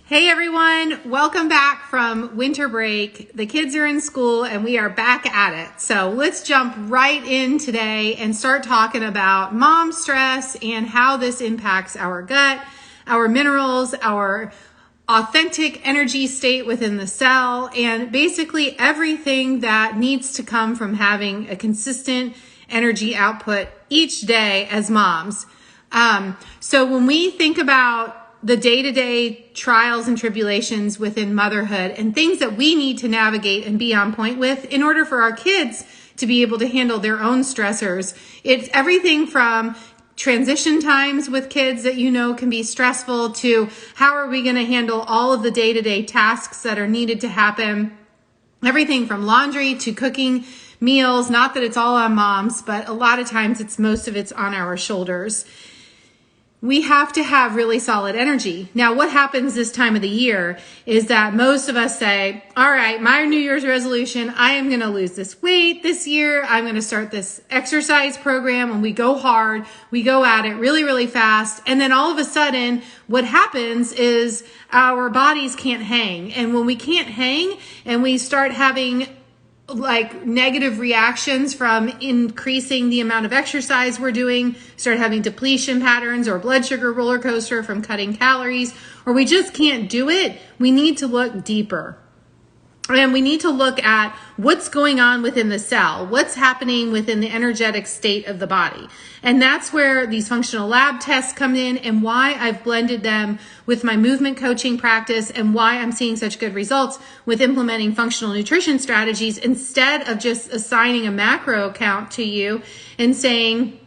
Hey everyone, welcome back from winter break. The kids are in school and we are back at it. So let's jump right in today and start talking about mom stress and how this impacts our gut, our minerals, our authentic energy state within the cell, and basically everything that needs to come from having a consistent energy output each day as moms. So when we think about the day-to-day trials and tribulations within motherhood and things that we need to navigate and be on point with in order for our kids to be able to handle their own stressors. It's everything from transition times with kids that can be stressful to how are we going to handle all of the day-to-day tasks that are needed to happen. Everything from laundry to cooking meals, not that it's all on moms, but a lot of times most of it's on our shoulders. We have to have really solid energy. Now, what happens this time of the year is that most of us say, all right, my New Year's resolution, I am going to lose this weight this year. I'm going to start this exercise program, and we go hard. We go at it really, really fast. And then all of a sudden, what happens is our bodies can't hang. And when we can't hang and we start having negative reactions from increasing the amount of exercise we're doing, start having depletion patterns or blood sugar roller coaster from cutting calories, or we just can't do it, we need to look deeper. And we need to look at what's going on within the cell, what's happening within the energetic state of the body. And that's where these functional lab tests come in and why I've blended them with my movement coaching practice and why I'm seeing such good results with implementing functional nutrition strategies instead of just assigning a macro count to you and saying,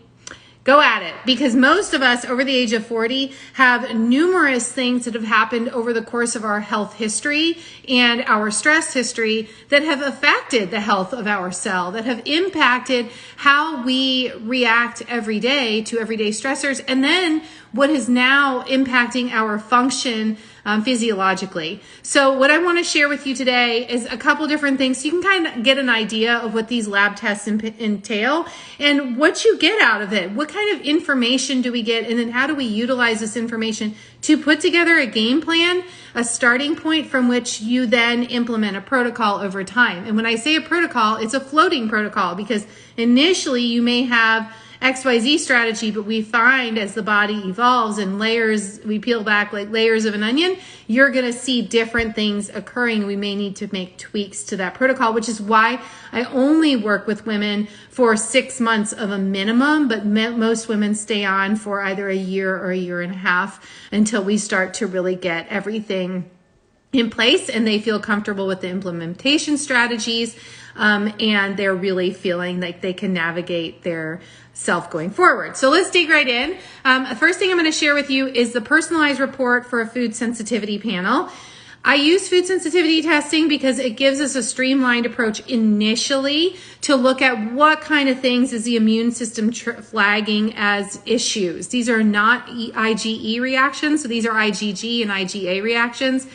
go at it. Because most of us over the age of 40 have numerous things that have happened over the course of our health history and our stress history that have affected the health of our cell, that have impacted how we react every day to everyday stressors, and then what is now impacting our function physiologically. So what I want to share with you today is a couple different things so you can kind of get an idea of what these lab tests entail and what you get out of it. What kind of information do we get, and then how do we utilize this information to put together a game plan, a starting point from which you then implement a protocol over time. And when I say a protocol, it's a floating protocol because initially you may have XYZ strategy, but we find as the body evolves and layers, we peel back like layers of an onion, you're going to see different things occurring. We may need to make tweaks to that protocol, which is why I only work with women for 6 months of a minimum, but most women stay on for either a year or a year and a half until we start to really get everything in place and they feel comfortable with the implementation strategies and they're really feeling like they can navigate their self going forward. So let's dig right in. The first thing I'm going to share with you is the personalized report for a food sensitivity panel. I use food sensitivity testing because it gives us a streamlined approach initially to look at what kind of things is the immune system flagging as issues. These are not IgE reactions, so these are IgG and IgA reactions.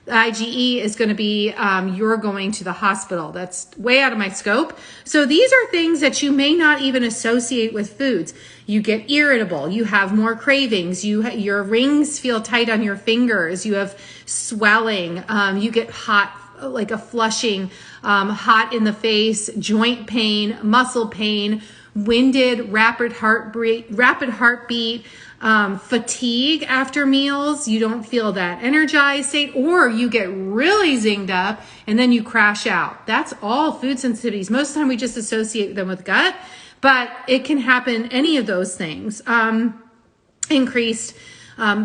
The IgE is going to be you're going to the hospital. That's way out of my scope. So these are things that you may not even associate with foods. You get irritable. You have more cravings. Your rings feel tight on your fingers. You have swelling. You get hot, like a flushing, hot in the face, joint pain, muscle pain, winded, rapid heartbeat, fatigue after meals. You don't feel that energized state, or you get really zinged up and then you crash out. That's all food sensitivities. Most of the time we just associate them with gut, but it can happen any of those things. Increased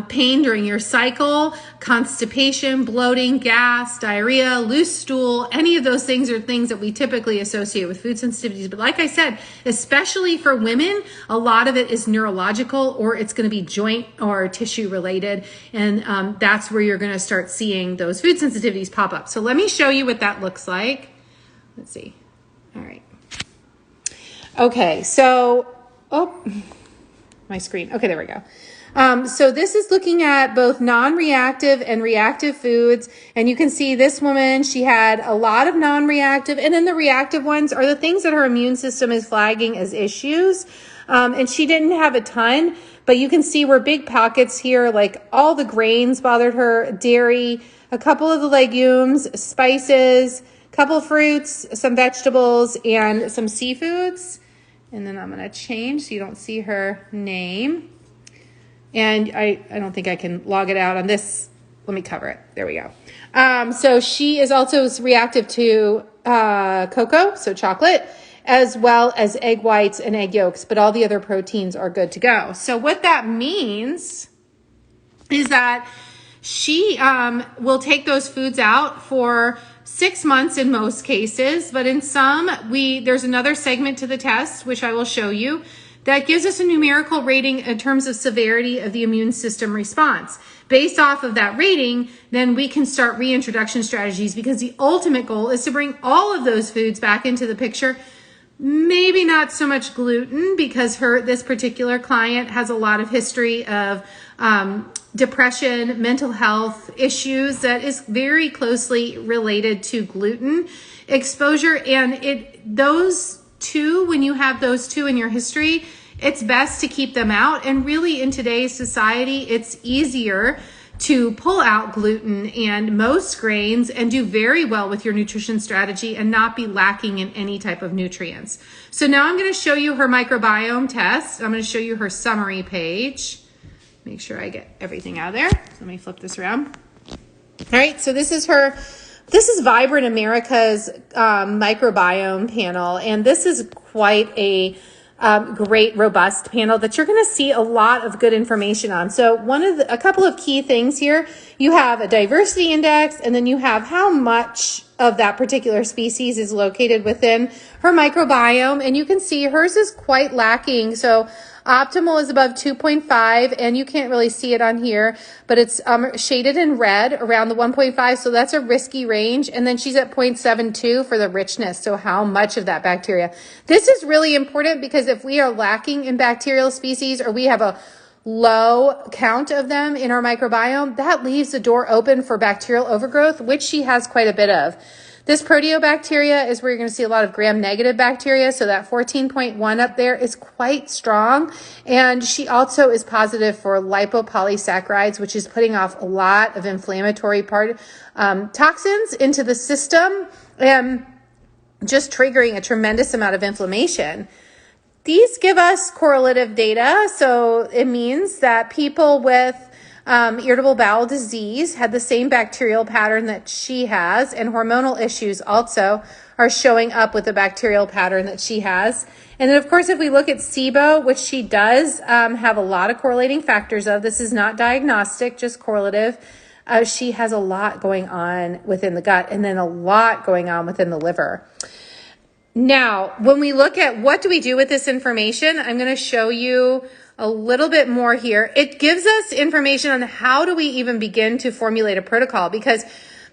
pain during your cycle, constipation, bloating, gas, diarrhea, loose stool, any of those things are things that we typically associate with food sensitivities. But like I said, especially for women, a lot of it is neurological or it's going to be joint or tissue related. And that's where you're going to start seeing those food sensitivities pop up. So let me show you what that looks like. Let's see. All right. Okay. So, my screen. Okay, there we go. So this is looking at both non-reactive and reactive foods. And you can see this woman, she had a lot of non-reactive, and then the reactive ones are the things that her immune system is flagging as issues. And she didn't have a ton, but you can see where big pockets here, like all the grains bothered her, dairy, a couple of the legumes, spices, a couple fruits, some vegetables, and some seafoods. And then I'm going to change so you don't see her name. And I don't think I can log it out on this. Let me cover it. There we go. So she is also reactive to cocoa, so chocolate, as well as egg whites and egg yolks, but all the other proteins are good to go. So what that means is that she will take those foods out for 6 months in most cases, but in some, there's another segment to the test, which I will show you, that gives us a numerical rating in terms of severity of the immune system response. Based off of that rating, then we can start reintroduction strategies, because the ultimate goal is to bring all of those foods back into the picture. Maybe not so much gluten, because this particular client has a lot of history of depression, mental health issues that is very closely related to gluten exposure. And those two, when you have those two in your history, it's best to keep them out. And really in today's society, it's easier to pull out gluten and most grains and do very well with your nutrition strategy and not be lacking in any type of nutrients. So now I'm going to show you her microbiome test. I'm going to show you her summary page. Make sure I get everything out of there. So let me flip this around. All right, so this is Vibrant America's microbiome panel, and this is quite a great, robust panel that you're going to see a lot of good information on. So a couple of key things here, you have a diversity index, and then you have how much of that particular species is located within her microbiome. And you can see hers is quite lacking. So optimal is above 2.5, and you can't really see it on here, but it's shaded in red around the 1.5, so that's a risky range. And then she's at 0.72 for the richness, so how much of that bacteria. This is really important, because if we are lacking in bacterial species, or we have a low count of them in our microbiome, that leaves the door open for bacterial overgrowth, which she has quite a bit of. This proteobacteria is where you're going to see a lot of gram-negative bacteria, so that 14.1 up there is quite strong. And she also is positive for lipopolysaccharides, which is putting off a lot of inflammatory toxins into the system and just triggering a tremendous amount of inflammation. These give us correlative data, so it means that people with irritable bowel disease had the same bacterial pattern that she has, and hormonal issues also are showing up with the bacterial pattern that she has. And then, of course, if we look at SIBO, which she does have a lot of correlating factors of, this is not diagnostic, just correlative. She has a lot going on within the gut, and then a lot going on within the liver. Now, when we look at what do we do with this information, I'm going to show you a little bit more here. It gives us information on how do we even begin to formulate a protocol, because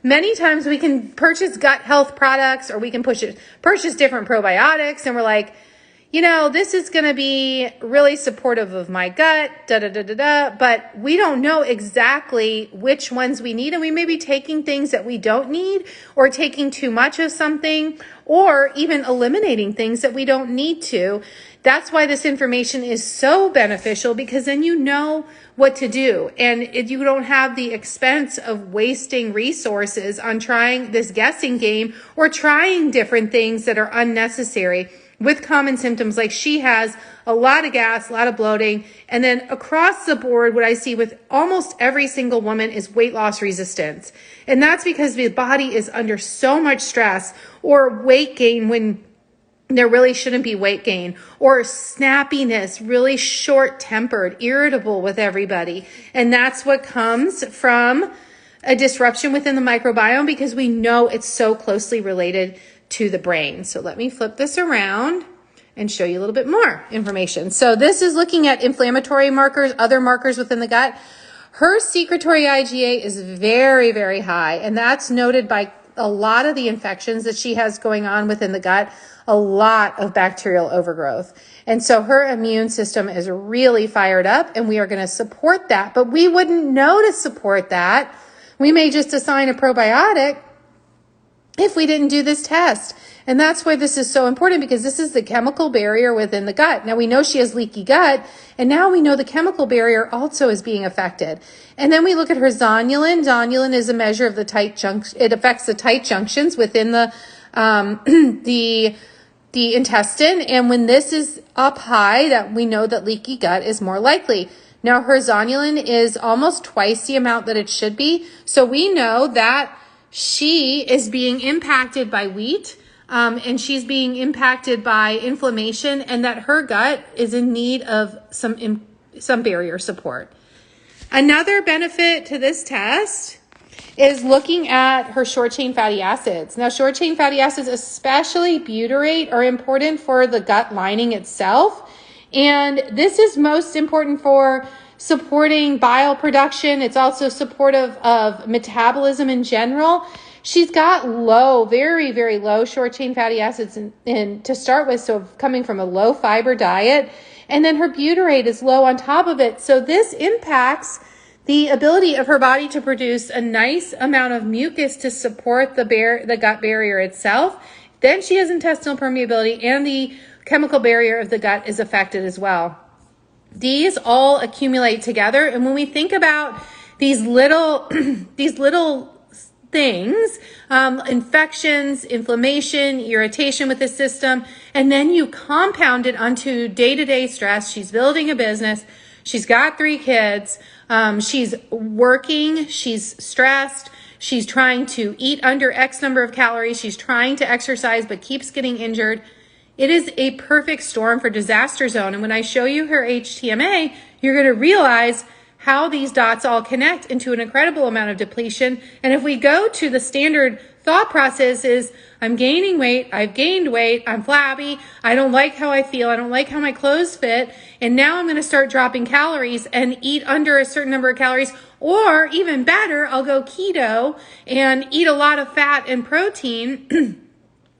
many times we can purchase gut health products, or we can purchase different probiotics, and we're like, this is going to be really supportive of my gut, but we don't know exactly which ones we need. And we may be taking things that we don't need, or taking too much of something, or even eliminating things that we don't need to. That's why this information is so beneficial, because then you know what to do. And you don't have the expense of wasting resources on trying this guessing game, or trying different things that are unnecessary with common symptoms. Like she has a lot of gas, a lot of bloating. And then across the board, what I see with almost every single woman is weight loss resistance. And that's because the body is under so much stress, or weight gain when there really shouldn't be weight gain, or snappiness, really short-tempered, irritable with everybody. And that's what comes from a disruption within the microbiome, because we know it's so closely related to the brain. So let me flip this around and show you a little bit more information. So this is looking at inflammatory markers, other markers within the gut. Her secretory IgA is very, very high, and that's noted by a lot of the infections that she has going on within the gut, a lot of bacterial overgrowth. And so her immune system is really fired up, and we are going to support that. But we wouldn't know to support that. We may just assign a probiotic if we didn't do this test. And that's why this is so important, because this is the chemical barrier within the gut. Now we know she has leaky gut, and now we know the chemical barrier also is being affected. And then we look at her zonulin. Zonulin is a measure of the tight junction. It affects the tight junctions within the the intestine. And when this is up high, that we know that leaky gut is more likely. Now her zonulin is almost twice the amount that it should be. So we know that she is being impacted by wheat, and she's being impacted by inflammation, and that her gut is in need of some barrier support. Another benefit to this test is looking at her short-chain fatty acids. Now, short-chain fatty acids, especially butyrate, are important for the gut lining itself. And this is most important for supporting bile production. It's also supportive of metabolism in general. She's got low, very, very low short-chain fatty acids in to start with, so coming from a low-fiber diet. And then her butyrate is low on top of it. So this impacts the ability of her body to produce a nice amount of mucus to support the gut barrier itself. Then she has intestinal permeability, and the chemical barrier of the gut is affected as well. These all accumulate together. And when we think about these little things, infections, inflammation, irritation with the system, and then you compound it onto day-to-day stress. She's building a business. She's got 3 kids. She's working. She's stressed. She's trying to eat under X number of calories. She's trying to exercise, but keeps getting injured. It is a perfect storm for disaster zone. And when I show you her HTMA, you're going to realize how these dots all connect into an incredible amount of depletion. And if we go to the standard thought process is, I'm gaining weight, I've gained weight, I'm flabby, I don't like how I feel, I don't like how my clothes fit, and now I'm going to start dropping calories and eat under a certain number of calories, or even better, I'll go keto and eat a lot of fat and protein,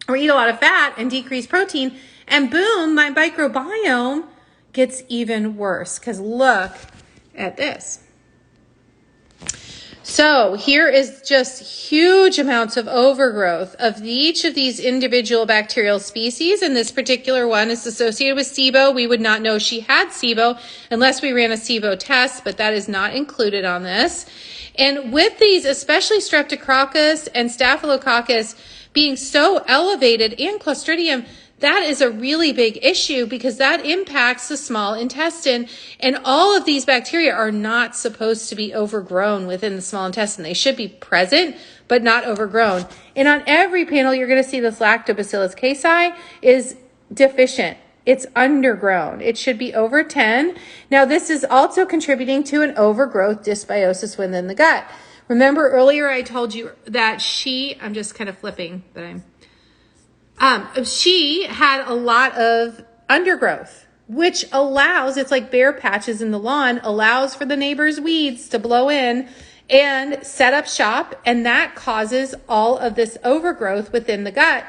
or eat a lot of fat and decrease protein, and boom, my microbiome gets even worse, because look at this. So here is just huge amounts of overgrowth of each of these individual bacterial species. And this particular one is associated with SIBO. We would not know she had SIBO unless we ran a SIBO test, but that is not included on this. And with these, especially Streptococcus and Staphylococcus being so elevated, and Clostridium, that is a really big issue, because that impacts the small intestine. And all of these bacteria are not supposed to be overgrown within the small intestine. They should be present, but not overgrown. And on every panel, you're going to see this Lactobacillus casei is deficient. It's undergrown. It should be over 10. Now, this is also contributing to an overgrowth dysbiosis within the gut. Remember earlier I told you that I'm just kind of flipping, but she had a lot of undergrowth, which allows, it's like bare patches in the lawn, allows for the neighbor's weeds to blow in and set up shop. And that causes all of this overgrowth within the gut.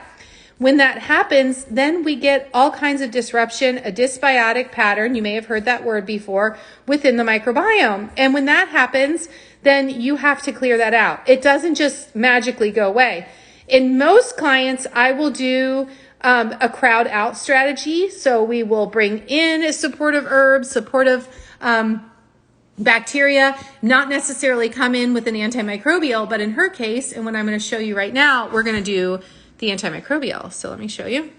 When that happens, then we get all kinds of disruption, a dysbiotic pattern. You may have heard that word before, within the microbiome. And when that happens, then you have to clear that out. It doesn't just magically go away. In most clients, I will do a crowd out strategy. So we will bring in supportive herbs, supportive bacteria, not necessarily come in with an antimicrobial, but in her case, and what I'm going to show you right now, we're going to do the antimicrobial. So let me show you.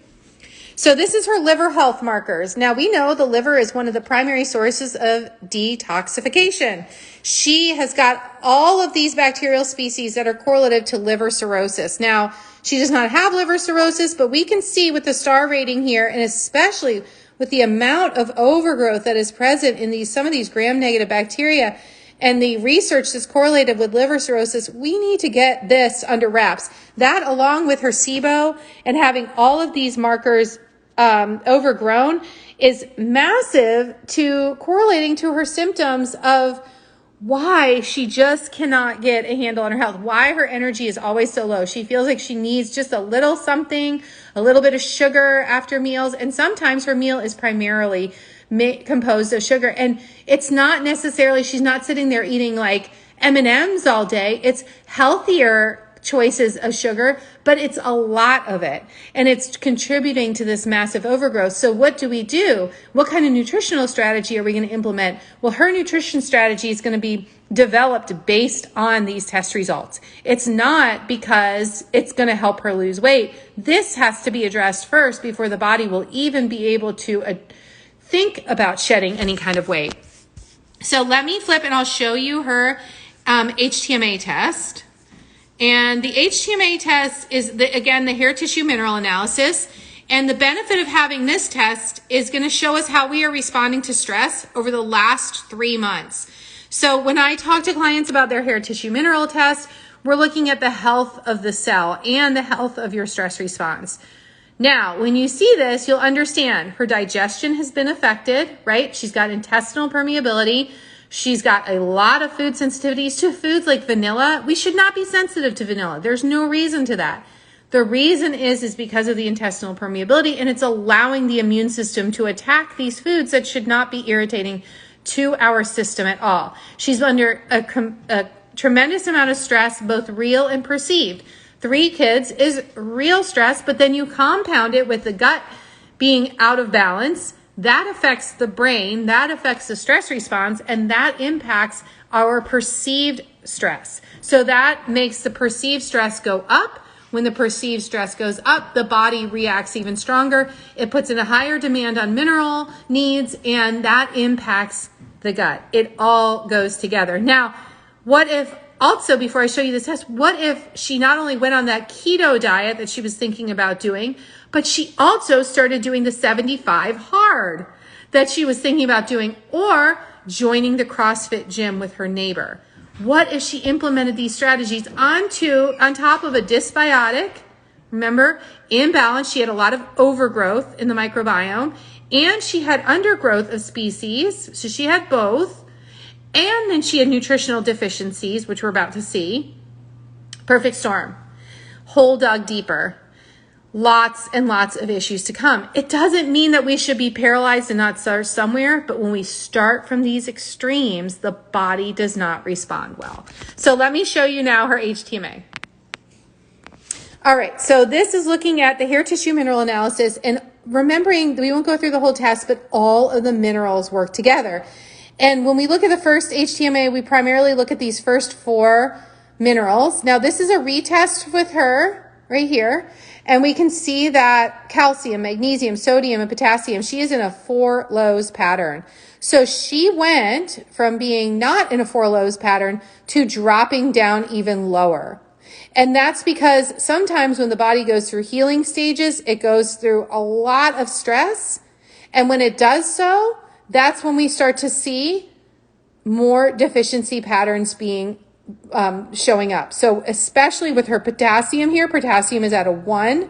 So this is her liver health markers. Now we know the liver is one of the primary sources of detoxification. She has got all of these bacterial species that are correlative to liver cirrhosis. Now, she does not have liver cirrhosis, but we can see with the star rating here, and especially with the amount of overgrowth that is present in some of these gram-negative bacteria, and the research that's correlated with liver cirrhosis, we need to get this under wraps. That, along with her SIBO and having all of these markers overgrown, is massive to correlating to her symptoms of why she just cannot get a handle on her health, why her energy is always so low. She feels like she needs just a little something, a little bit of sugar after meals, and sometimes her meal is primarily composed of sugar. And it's not necessarily, she's not sitting there eating like M&Ms all day. It's healthier choices of sugar, but it's a lot of it. And it's contributing to this massive overgrowth. So what do we do? What kind of nutritional strategy are we going to implement? Well, her nutrition strategy is going to be developed based on these test results. It's not because it's going to help her lose weight. This has to be addressed first before the body will even be able to think about shedding any kind of weight. So let me flip and I'll show you her HTMA test. And the HTMA test is, again, the hair tissue mineral analysis. And the benefit of having this test is going to show us how we are responding to stress over the last 3 months. So when I talk to clients about their hair tissue mineral test, we're looking at the health of the cell and the health of your stress response. Now, when you see this, you'll understand her digestion has been affected, right? She's got intestinal permeability. She's got a lot of food sensitivities to foods like vanilla. We should not be sensitive to vanilla. There's no reason to that. The reason is because of the intestinal permeability, and it's allowing the immune system to attack these foods that should not be irritating to our system at all. She's under a tremendous amount of stress, both real and perceived. 3 kids is real stress, but then you compound it with the gut being out of balance. That affects the brain, that affects the stress response, and that impacts our perceived stress. So that makes the perceived stress go up. When the perceived stress goes up, the body reacts even stronger. It puts in a higher demand on mineral needs, and that impacts the gut. It all goes together. Now, what if also, before I show you this test, what if she not only went on that keto diet that she was thinking about doing, but she also started doing the 75 hard that she was thinking about doing, or joining the CrossFit gym with her neighbor? What if she implemented these strategies on top of a dysbiotic, remember, imbalance? She had a lot of overgrowth in the microbiome, and she had undergrowth of species, so she had both. And then she had nutritional deficiencies, which we're about to see. Perfect storm. Hole dug deeper. Lots and lots of issues to come. It doesn't mean that we should be paralyzed and not start somewhere, but when we start from these extremes, the body does not respond well. So let me show you now her HTMA. All right, so this is looking at the hair tissue mineral analysis, and remembering, we won't go through the whole test, but all of the minerals work together. And when we look at the first HTMA, we primarily look at these first 4 minerals. Now, this is a retest with her right here. And we can see that calcium, magnesium, sodium, and potassium, she is in a 4 lows pattern. So she went from being not in a 4 lows pattern to dropping down even lower. And that's because sometimes when the body goes through healing stages, it goes through a lot of stress. And when it does so, that's when we start to see more deficiency patterns being showing up. So especially with her potassium here, potassium is at a 1.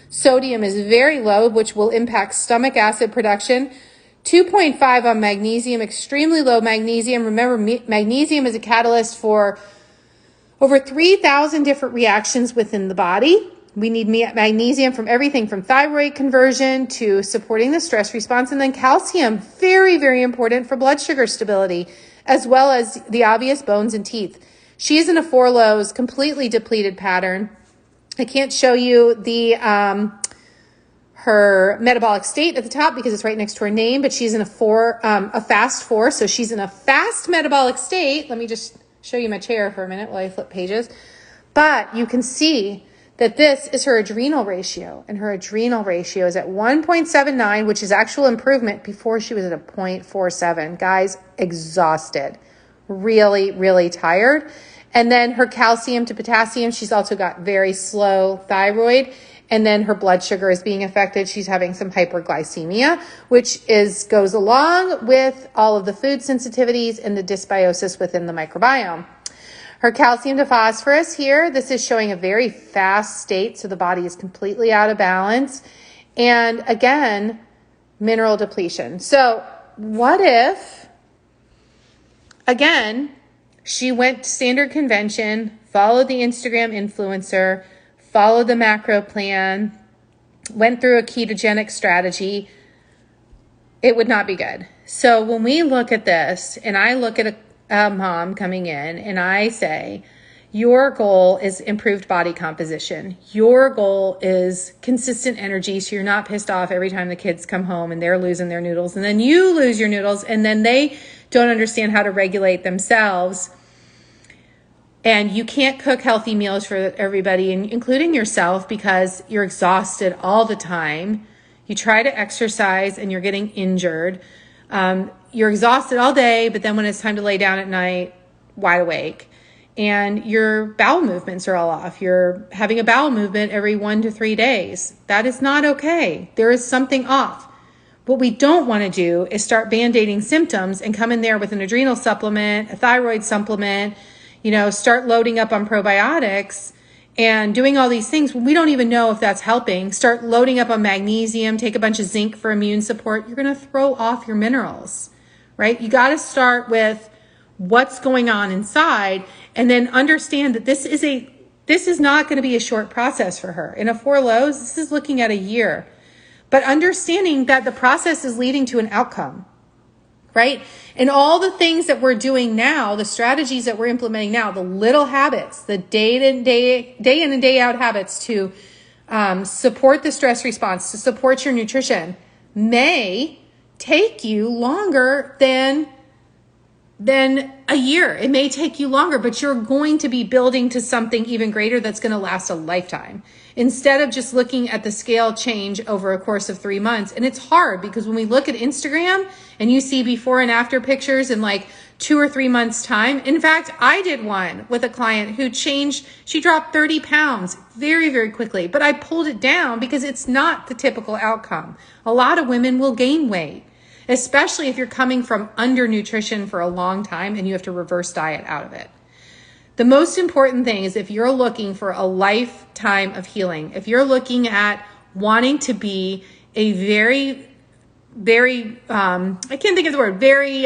Sodium is very low, which will impact stomach acid production. 2.5 on magnesium, extremely low magnesium. Remember, magnesium is a catalyst for over 3,000 different reactions within the body. We need magnesium from everything from thyroid conversion to supporting the stress response. And then calcium, very, very important for blood sugar stability, as well as the obvious bones and teeth. She's in a 4 lows, completely depleted pattern. I can't show you the her metabolic state at the top because it's right next to her name, but she's in a fast 4. So she's in a fast metabolic state. Let me just show you my chair for a minute while I flip pages. But you can see that this is her adrenal ratio, and her adrenal ratio is at 1.79, which is actual improvement. Before she was at a 0.47. Guys, exhausted, really, really tired. And then her calcium to potassium, she's also got very slow thyroid, and then her blood sugar is being affected. She's having some hyperglycemia, which goes along with all of the food sensitivities and the dysbiosis within the microbiome. Her calcium to phosphorus here, this is showing a very fast state, so the body is completely out of balance. And again, mineral depletion. So what if, again, she went standard convention, followed the Instagram influencer, followed the macro plan, went through a ketogenic strategy? It would not be good. So when we look at this, and I look at a mom coming in and I say, Your goal is improved body composition. Your goal is consistent energy, so you're not pissed off every time the kids come home and they're losing their noodles, and then you lose your noodles, and then they don't understand how to regulate themselves. And you can't cook healthy meals for everybody, including yourself, because you're exhausted all the time. You try to exercise and you're getting injured. You're exhausted all day, but then when it's time to lay down at night, wide awake. And your bowel movements are all off. You're having a bowel movement every 1 to 3 days. That is not okay. There is something off. What we don't want to do is start band-aiding symptoms and come in there with an adrenal supplement, a thyroid supplement, start loading up on probiotics and doing all these things when we don't even know if that's helping. Start loading up on magnesium, take a bunch of zinc for immune support. You're going to throw off your minerals, right? You got to start with what's going on inside, and then understand that this is not going to be a short process for her. In a 4 lows, this is looking at a year. But understanding that the process is leading to an outcome, right? And all the things that we're doing now, the strategies that we're implementing now, the little habits, the day in and day out habits to support the stress response, to support your nutrition, may take you longer than a year. It may take you longer, but you're going to be building to something even greater that's going to last a lifetime, instead of just looking at the scale change over a course of 3 months. And it's hard because when we look at Instagram and you see before and after pictures in like 2 or 3 months time. In fact, I did one with a client who she dropped 30 pounds very, very quickly, but I pulled it down because it's not the typical outcome. A lot of women will gain weight, especially if you're coming from undernutrition for a long time and you have to reverse diet out of it. The most important thing is, if you're looking for a lifetime of healing, if you're looking at wanting to be a very, very, I can't think of the word, very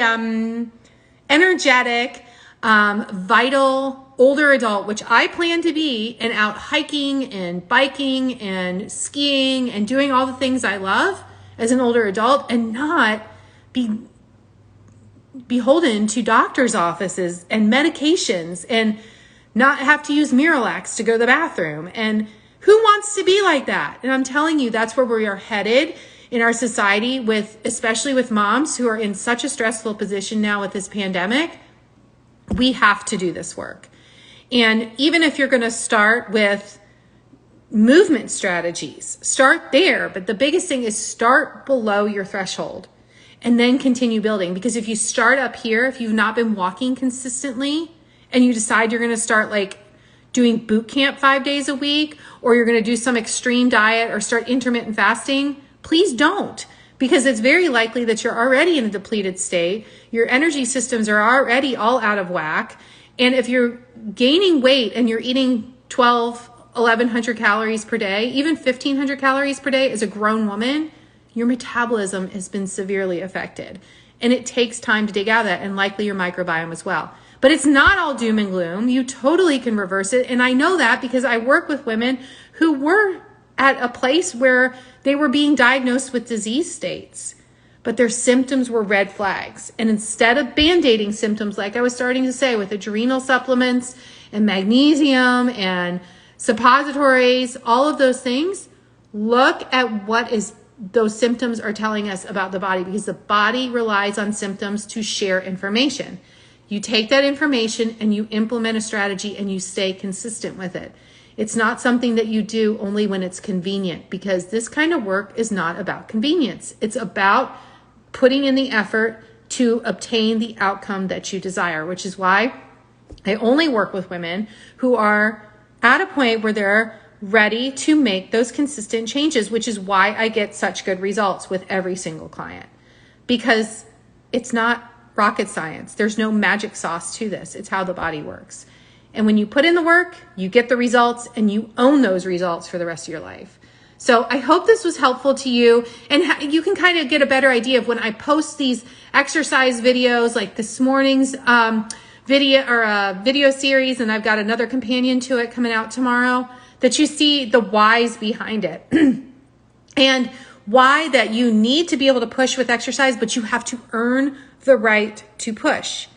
energetic, vital, older adult, which I plan to be, and out hiking and biking and skiing and doing all the things I love as an older adult, and not be beholden to doctor's offices and medications and not have to use Miralax to go to the bathroom. And who wants to be like that? And I'm telling you, that's where we are headed in our society, especially with moms who are in such a stressful position now with this pandemic. We have to do this work. And even if you're going to start with movement strategies, start there. But the biggest thing is start below your threshold and then continue building. Because if you start up here, if you've not been walking consistently and you decide you're going to start like doing boot camp 5 days a week, or you're going to do some extreme diet or start intermittent fasting, please don't. Because it's very likely that you're already in a depleted state. Your energy systems are already all out of whack. And if you're gaining weight and you're eating 1,100 calories per day, even 1,500 calories per day as a grown woman, your metabolism has been severely affected. And it takes time to dig out of that, and likely your microbiome as well. But it's not all doom and gloom. You totally can reverse it. And I know that because I work with women who were at a place where they were being diagnosed with disease states, but their symptoms were red flags. And instead of band-aiding symptoms, like I was starting to say, with adrenal supplements and magnesium and suppositories, all of those things, look at what those symptoms are telling us about the body, because the body relies on symptoms to share information. You take that information and you implement a strategy and you stay consistent with it. It's not something that you do only when it's convenient, because this kind of work is not about convenience. It's about putting in the effort to obtain the outcome that you desire, which is why I only work with women who are at a point where they're ready to make those consistent changes, which is why I get such good results with every single client, because it's not rocket science. There's no magic sauce to this. It's how the body works. And when you put in the work, you get the results, and you own those results for the rest of your life. So I hope this was helpful to you, and you can kind of get a better idea of when I post these exercise videos, like this morning's video series, and I've got another companion to it coming out tomorrow, that you see the whys behind it and why that you need to be able to push with exercise, but you have to earn the right to push.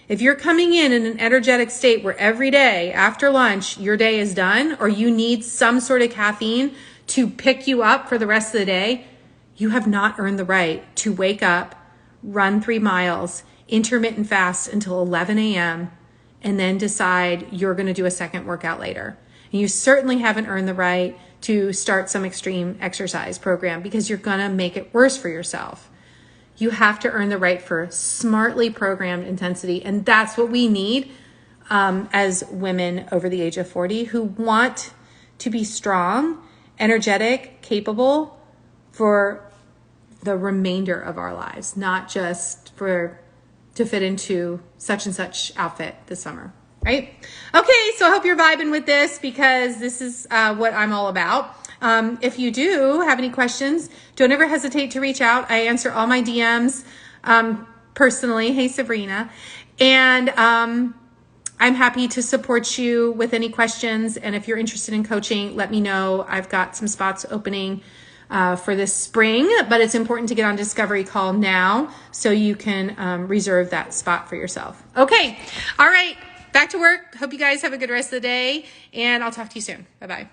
If you're coming in an energetic state where every day after lunch, your day is done, or you need some sort of caffeine to pick you up for the rest of the day, you have not earned the right to wake up, run 3 miles, intermittent fast until 11 a.m., and then decide you're going to do a second workout later. And you certainly haven't earned the right to start some extreme exercise program, because you're going to make it worse for yourself. You have to earn the right for smartly programmed intensity. And that's what we need as women over the age of 40 who want to be strong, energetic, capable for the remainder of our lives, not just to fit into such and such outfit this summer, right? Okay, so I hope you're vibing with this, because this is what I'm all about. If you do have any questions, don't ever hesitate to reach out. I answer all my DMs personally. Hey, Sabrina. And I'm happy to support you with any questions. And if you're interested in coaching, let me know. I've got some spots opening for this spring, but it's important to get on Discovery Call now so you can reserve that spot for yourself. Okay. All right. Back to work. Hope you guys have a good rest of the day, and I'll talk to you soon. Bye-bye.